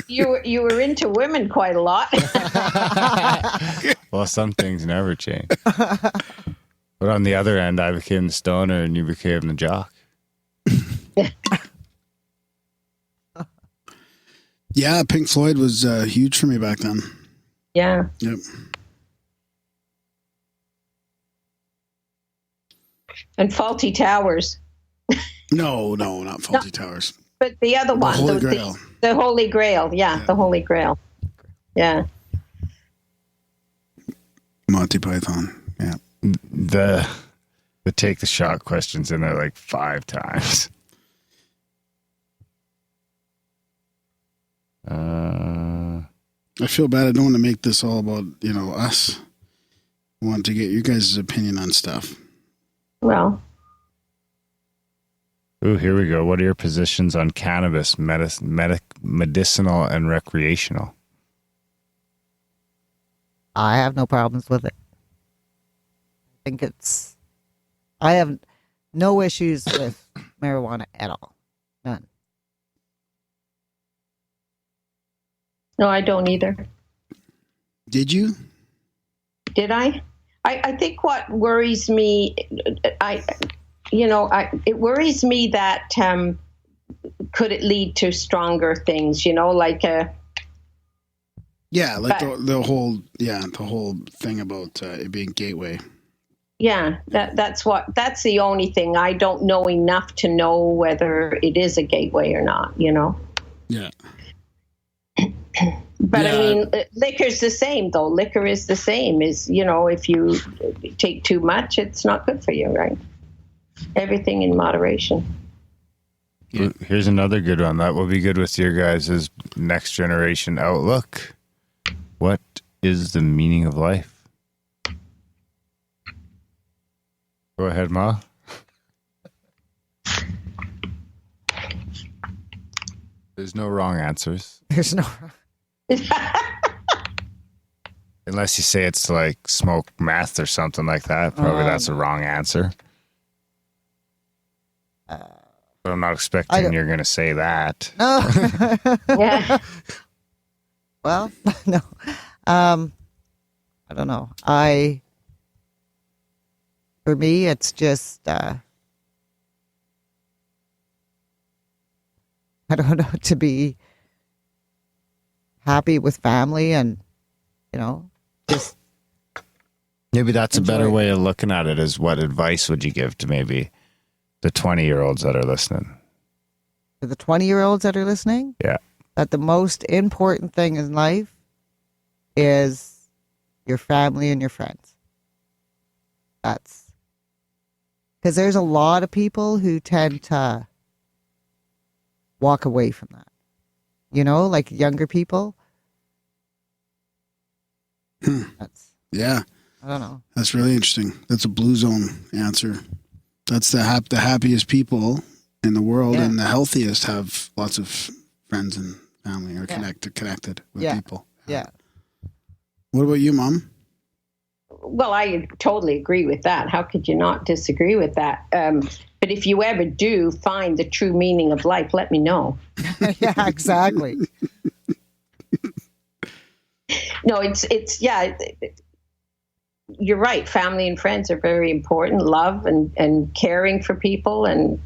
You were into women quite a lot. Well, some things never change. But on the other end, I became the stoner and you became the jock. Yeah, Pink Floyd was huge for me back then. Yeah. Yep. And Faulty Towers. No, not Faulty Towers. But the other one, the Holy Grail. The Holy Grail, yeah, the Holy Grail. Yeah. Monty Python, yeah. The take the shot questions in there like 5 times. I feel bad. I don't want to make this all about, us. I want to get you guys' opinion on stuff. Well. Ooh, here we go. What are your positions on cannabis, medicinal and recreational? I have no problems with it. I have no issues with marijuana at all. None. No, I don't either. Did you? Did I? I think what worries me, it worries me that could it lead to stronger things, like yeah, like the whole thing about it being gateway. Yeah, that's the only thing. I don't know enough to know whether it is a gateway or not, Yeah. But I mean, liquor's the same, though. Liquor is the same. If you take too much, it's not good for you, right? Everything in moderation. Here's another good one. That will be good with your guys' next generation outlook. What is the meaning of life? Go ahead, Ma. There's no wrong answers. There's no. Unless you say it's like smoke meth or something like that. Probably that's a wrong answer. But I'm not expecting you're going to say that. No. Yeah. Well, no. I don't know. For me, it's just, I don't know, to be happy with family and, just. Maybe that's enjoy. a better way of looking at it, is what advice would you give to maybe the 20-year-olds that are listening? To the 20-year-olds that are listening? Yeah. That the most important thing in life is your family and your friends. That's because there's a lot of people who tend to walk away from that. Like younger people. That's, Yeah. I don't know. That's really interesting. That's a Blue Zone answer. That's the happiest people in the world, and the healthiest have lots of friends and family or connected with people. Yeah. What about you, Mom? Well, I totally agree with that. How could you not disagree with that? But if you ever do find the true meaning of life, let me know. Yeah, exactly. No, you're right. Family and friends are very important. Love and caring for people and,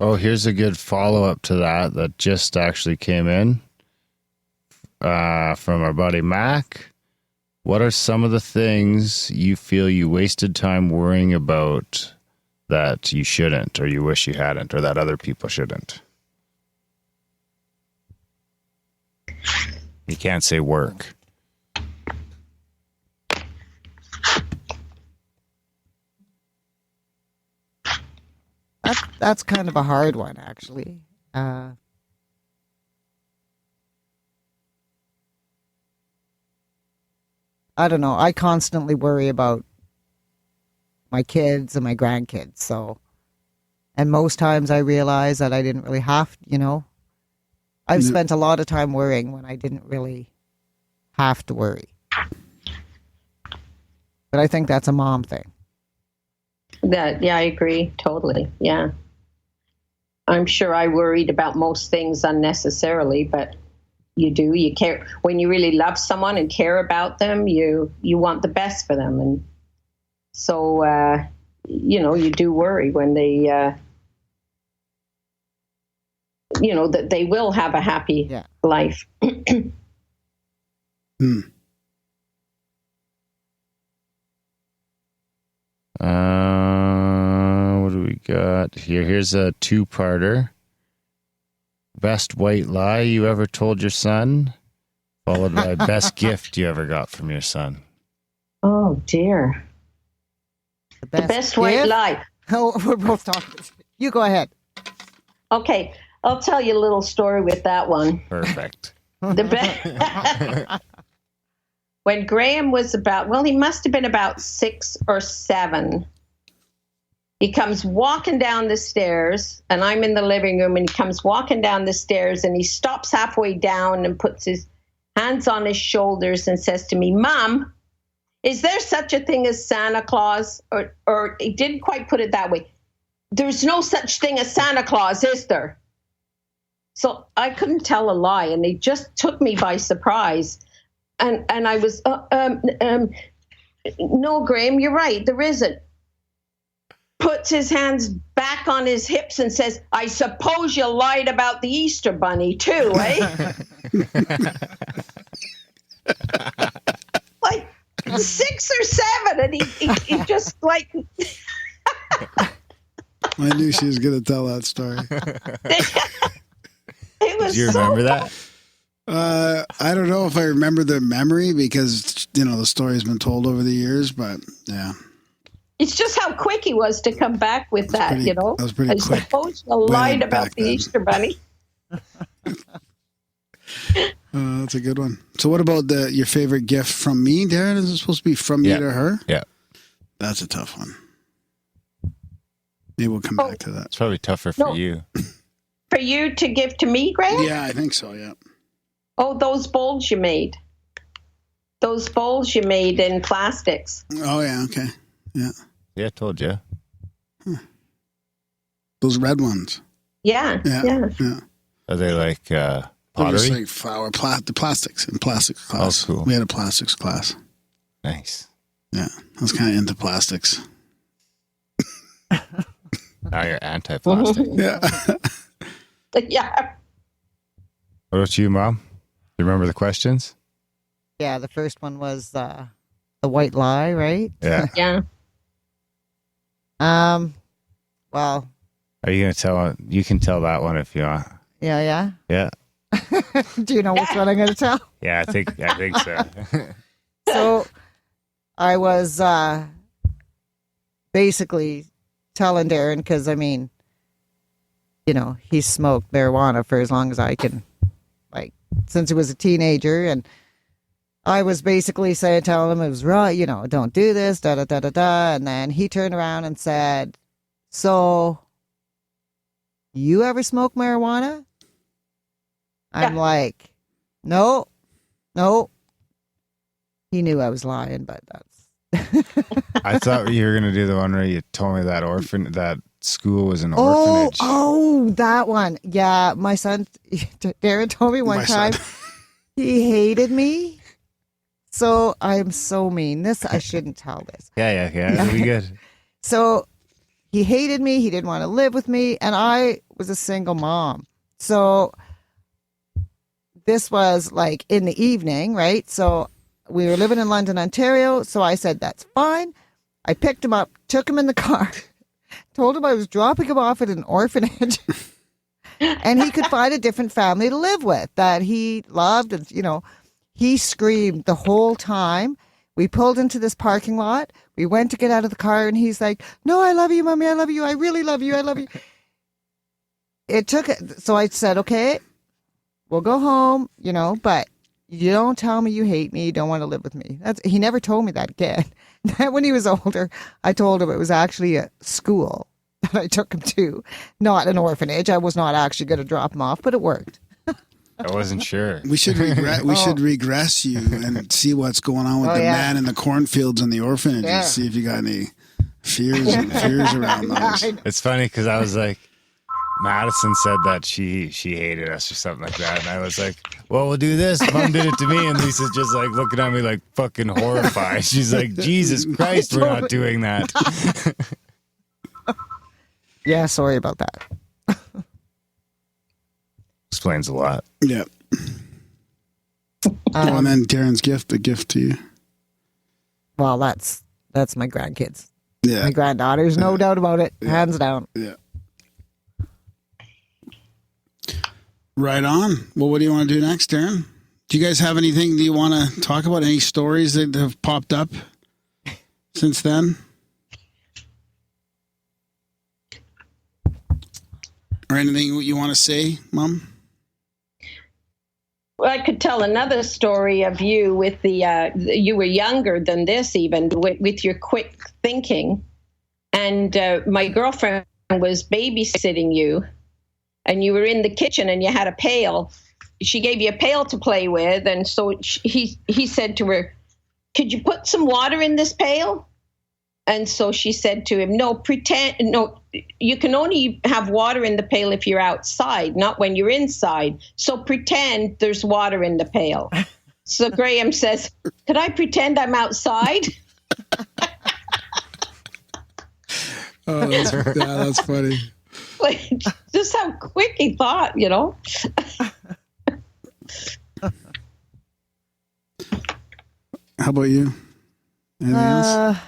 Oh, here's a good follow-up to that just actually came in from our buddy Mac. What are some of the things you feel you wasted time worrying about that you shouldn't, or you wish you hadn't, or that other people shouldn't? You can't say work. That's kind of a hard one, actually. I don't know. I constantly worry about my kids and my grandkids. And most times I realize that I didn't really have, I've spent a lot of time worrying when I didn't really have to worry. But I think that's a mom thing. I agree totally. Yeah. I'm sure I worried about most things unnecessarily, but you care when you really love someone and care about them, you want the best for them. And so, you do worry when they, that they will have a happy life. What do we got here? Here's a two-parter. Best white lie you ever told your son, followed by best gift you ever got from your son. Oh, dear. The best white lie. Oh, we're both talking. You go ahead. Okay. I'll tell you a little story with that one. Perfect. When Graham was he must have been about 6 or 7. He comes walking down the stairs, and I'm in the living room, and he comes walking down the stairs, and he stops halfway down and puts his hands on his shoulders and says to me, "Mom, is there such a thing as Santa Claus?" Or he didn't quite put it that way. "There's no such thing as Santa Claus, is there?" So I couldn't tell a lie, and it just took me by surprise. And I was, no, Graham, you're right. There isn't. Puts his hands back on his hips and says, I suppose you lied about the Easter Bunny too, eh? Like 6 or 7. And he just like... I knew she was going to tell that story. It was Do you remember that? I don't know if I remember the memory because, the story's been told over the years, but yeah. It's just how quick he was to come back with that, pretty- that was pretty I quick. suppose you lied Back about the then. Easter Bunny. That's a good one. So what about your favorite gift from me, Darren? Is it supposed to be from me Yeah. to her? Yeah. That's a tough one. Maybe we'll come back to that. It's probably tougher for No. you. For you to give to me, Graham? Yeah, I think so, yeah. Oh, those bowls you made. Those bowls you made in plastics. Oh, yeah, okay. Yeah. Yeah, I told you. Those red ones. Yeah, Yeah. yeah. Yeah. Are they like They're pottery? just like flower, the plastics in plastics class. Oh, cool. We had a plastics class. Nice. Yeah. I was kind of into plastics. Now you're anti-plastic. Yeah. Yeah. What about you, Mom? Do you remember the questions? Yeah, the first one was the white lie, right? Yeah. Yeah. Well, Are you going to tell? You can tell that one if you want. yeah. Yeah. Do you know which one I'm going to tell? Yeah, I think so. So I was basically telling Darren, because, I mean, he smoked marijuana for as long as I can, like, since he was a teenager. And I was basically telling him it was right, don't do this, da-da-da-da-da. And then he turned around and said, so you ever smoke marijuana? I'm Yeah. like, no. He knew I was lying, but that's... I thought you were going to do the one where you told me that school was an orphanage. Oh, that one. Yeah, my son, Darren told me one My time son. he hated me. So I'm so mean. I shouldn't tell this. Yeah. It'll be good. So he hated me. He didn't want to live with me. And I was a single mom. So this was like in the evening, right? So we were living in London, Ontario. So I said, that's fine. I picked him up, took him in the car, told him I was dropping him off at an orphanage and he could find a different family to live with that he loved. And, he screamed the whole time. We pulled into this parking lot. We went to get out of the car and he's like, no, I love you, Mommy. I love you. I really love you. I love you. So I said, okay, we'll go home, but you don't tell me you hate me. You don't want to live with me. He never told me that again. Then when he was older, I told him it was actually a school that I took him to, not an orphanage. I was not actually going to drop him off, but it worked. I wasn't sure. We should should regress you and see what's going on with the man in the cornfields and the orphanage and see if you got any fears around those. It's funny because I was like, Madison said that she hated us or something like that. And I was like, well, we'll do this. Mom did it to me. And Lisa's just like looking at me like fucking horrified. She's like, Jesus Christ, we're not doing that. Yeah, sorry about that. Explains a lot. Yeah. And then Darren's gift, a gift to you. Well, that's my grandkids. Yeah. My granddaughters, no doubt about it. Hands down. Yeah. Right on. Well, what do you want to do next, Darren? Do you guys have anything that you want to talk about? Any stories that have popped up since then? Or anything you want to say, Mom? Well, I could tell another story of you with you were younger than this even, with your quick thinking. And my girlfriend was babysitting you, and you were in the kitchen and you had a pail. She gave you a pail to play with. And so he said to her, could you put some water in this pail? And so she said to him, no, you can only have water in the pail if you're outside, not when you're inside. So pretend there's water in the pail. So Graham says, "Could I pretend I'm outside?" Oh, that's funny. Like, just how quick he thought, How about you? Anything else?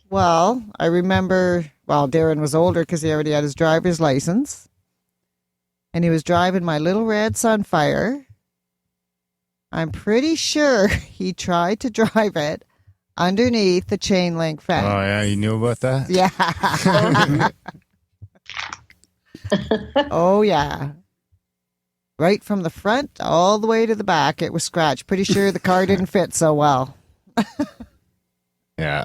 Well, I remember, Darren was older because he already had his driver's license. And he was driving my little red Sunfire. I'm pretty sure he tried to drive it underneath the chain link fence. Oh, yeah, you knew about that? Yeah. Oh, yeah. Right from the front all the way to the back, it was scratched. Pretty sure the car didn't fit so well. Yeah.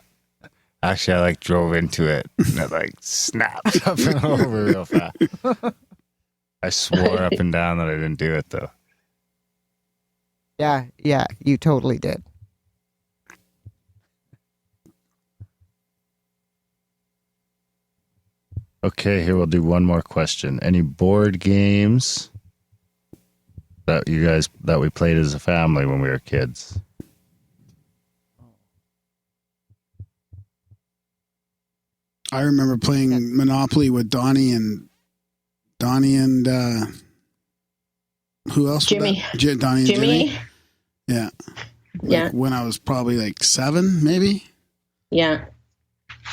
Actually, I drove into it and it snapped up and over real fast. I swore up and down that I didn't do it though. Yeah, you totally did. Okay, here we'll do one more question. Any board games that we played as a family when we were kids? I remember playing Monopoly with Donnie and who else? Jimmy. Donnie and Jimmy. Yeah. Yeah. When I was probably 7, maybe. Yeah.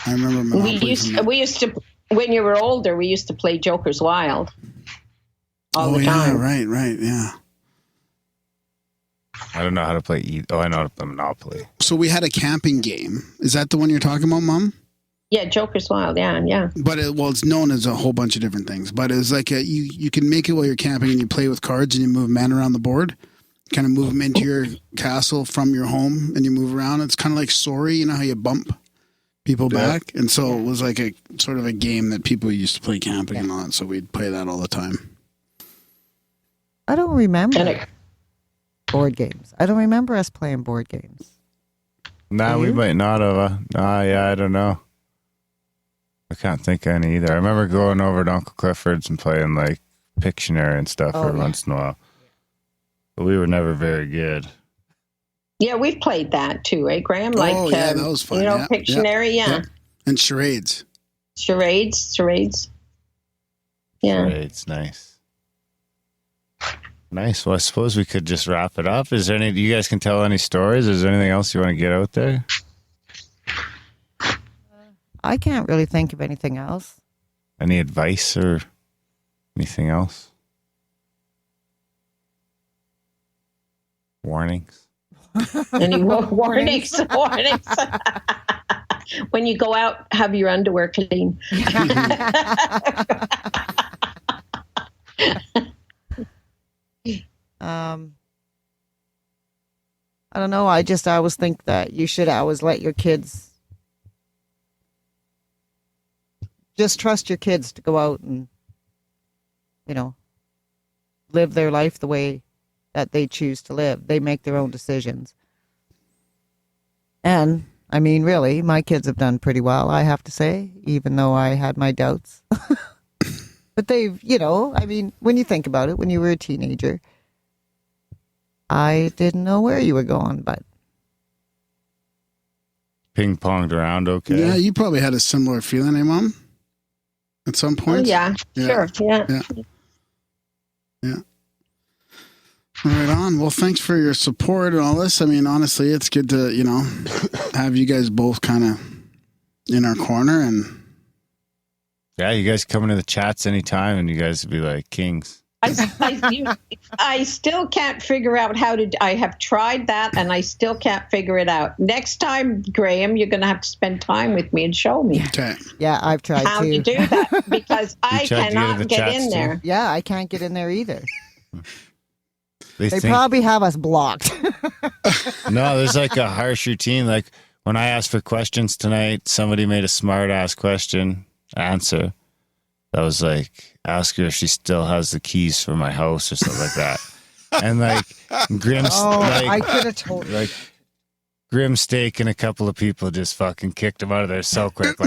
I remember Monopoly. We used to when you were older. We used to play Joker's Wild all the time. Right, yeah. I don't know how to play I know how to play Monopoly. So we had a camping game. Is that the one you're talking about, Mom? Yeah, Joker's Wild. Yeah. But it's known as a whole bunch of different things. But it's like you can make it while you're camping and you play with cards and you move men around the board. Kind of move them into your castle from your home and you move around. It's kind of like Sorry, you know how you bump people back? And so it was like a sort of a game that people used to play camping and all that. So we'd play that all the time. I don't remember board games. I don't remember us playing board games. Nah, we might not have. I don't know. I can't think of any either. I remember going over to Uncle Clifford's and playing Pictionary and stuff every once in a while. But we were never very good. Yeah, we've played that too, right, Graham? That was fun. Pictionary, yeah. And charades. Charades. Yeah. Charades, nice. Nice. Well, I suppose we could just wrap it up. Is there you guys can tell any stories? Is there anything else you want to get out there? I can't really think of anything else. Any advice or anything else? Warnings? Any warnings? When you go out, have your underwear clean. I don't know. I always think that you should always let your kids just trust your kids to go out and, live their life the way that they choose to live. They make their own decisions. And, I mean, really, my kids have done pretty well, I have to say, even though I had my doubts. But they've, when you think about it, when you were a teenager, I didn't know where you were going, but. Ping-ponged around okay? Yeah, you probably had a similar feeling, eh, Mom? At some point? Yeah, sure. Yeah. Right on. Well, thanks for your support and all this. I mean, honestly, it's good to, have you guys both kind of in our corner. And yeah, you guys come into the chats anytime and you guys would be like kings. I still can't figure out I have tried that and I still can't figure it out. Next time, Graham, you're going to have to spend time with me and show me. Okay. Yeah, I've tried how you do that because I cannot get in there. Too? Yeah, I can't get in there either. They probably have us blocked. No, there's a harsh routine. Like when I asked for questions tonight, somebody made a smart ass answer. That was ask her if she still has the keys for my house or something like that. And Grim's I could have told you. Grim Steak and a couple of people just fucking kicked him out of there so quick.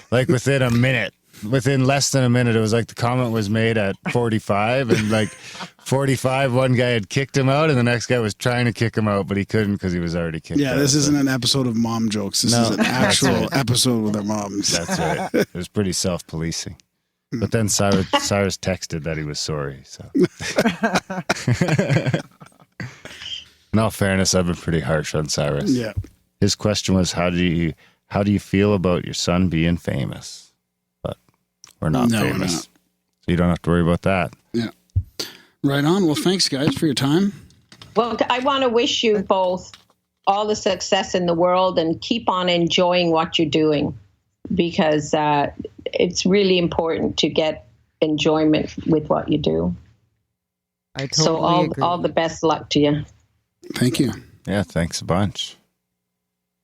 Like within a minute. within less than a minute, it was like the comment was made at 45, and like 45, one guy had kicked him out, and the next guy was trying to kick him out, but he couldn't because he was already kicked out. Yeah, this isn't an episode of mom jokes. This is an actual episode with our moms. That's right. It was pretty self-policing. But then Cyrus texted that he was sorry. So, in all fairness, I've been pretty harsh on Cyrus. Yeah. His question was, how do you feel about your son being famous? But we're not famous, we're not. so you don't have to worry about that. Yeah. Right on. Well, thanks, guys, for your time. Well, I want to wish you both all the success in the world and keep on enjoying what you're doing, because it's really important to get enjoyment with what you do. I totally agree. All the best luck to you. Thank you. Yeah, thanks a bunch.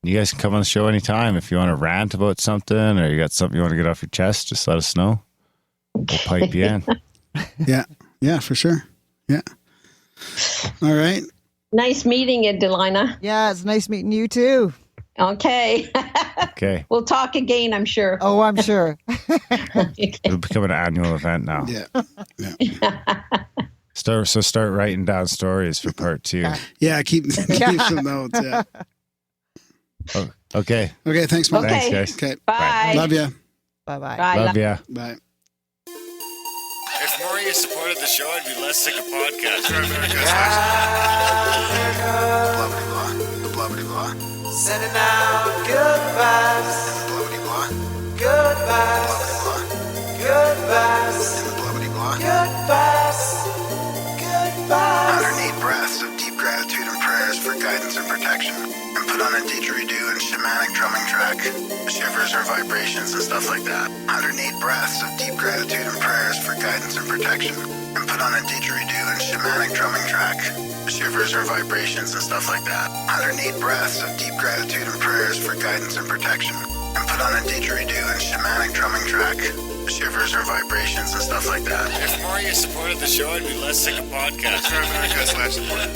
You guys can come on the show anytime. If you want to rant about something or you got something you want to get off your chest, just let us know. We'll pipe you in. Yeah, for sure. Yeah. All right. Nice meeting you, Delina. Yeah, it's nice meeting you too. Okay. Okay. We'll talk again, I'm sure. Oh, I'm sure. It'll become an annual event now. Yeah. Start writing down stories for part 2. Yeah, keep some notes. Yeah. Oh, okay. Okay, thanks, Mom. Okay. Thanks, guys. Okay. Bye. Love you. Bye-bye. Bye. Love ya. Bye. If more of you supported the show, I'd be less sick of podcasts. Blah-blah-blah. Sending out good vibes. Blah-blah-blah. Good vibes. Blah-blah-blah. Good vibes. Blah-blah-blah. Good vibes. Good vibes. 108 breaths of deep gratitude and prayers for guidance and protection. And put on a didgeridoo and shamanic drumming track. Shivers or vibrations and stuff like that. 108 breaths of deep gratitude and prayers for guidance and protection. And put on a didgeridoo and shamanic drumming track. Shivers or vibrations and stuff like that. 108 breaths of deep gratitude and prayers for guidance and protection. And put on a didgeridoo and shamanic drumming track. Shivers or vibrations and stuff like that. If more of you supported the show, I'd be less sick of podcasts. Grimerica/support.